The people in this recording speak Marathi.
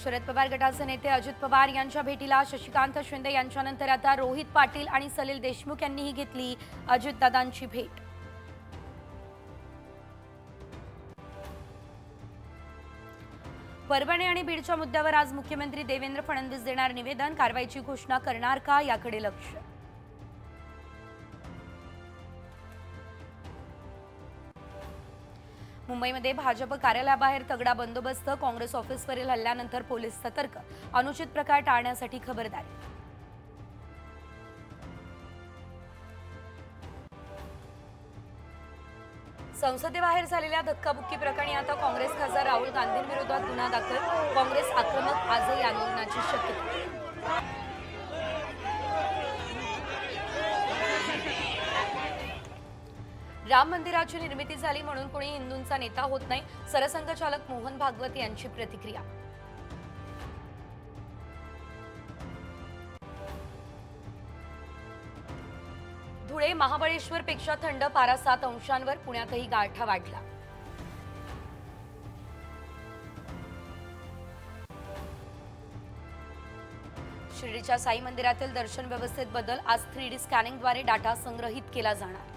शरद पवार गटाचे नेते अजित पवार यांच्या भेटीला शशिकांत शिंदे यांच्यानंतर आता रोहित पाटील आणि सलील देशमुख यांनीही घेतली अजितदादांची भेट। परभणी आणि बीडच्या मुद्द्यावर आज मुख्यमंत्री देवेंद्र फडणवीस देणार निवेदन, कारवाईची घोषणा करणार का याकडे लक्ष। मुंबईमध्ये भाजप कार्यालयाबाहेर तगडा बंदोबस्त, काँग्रेस ऑफिसवरील हल्ल्यानंतर पोलीस सतर्क, अनुचित प्रकार टाळण्यासाठी खबरदारी। संसदेबाहेर झालेल्या धक्काबुक्की प्रकरणी आता काँग्रेस खासदार राहुल गांधींविरोधात गुन्हा दाखल, काँग्रेस आक्रमक, आजही आंदोलनाची शक्यता। राम मंदिराची निर्मिती झाली म्हणून कोणी हिंदूंचा नेता होत नाही, सरसंघचालक मोहन भागवत यांची प्रतिक्रिया। धुळे महाबळेश्वर पेक्षा थंड, पारा 7 अंशांवर, पुण्यातही गारठा वाढला। शिर्डीच्या साई मंदिरातील दर्शन व्यवस्थेत बदल, आज 3D स्कॅनिंगद्वारे डाटा संग्रहित केला जाणार।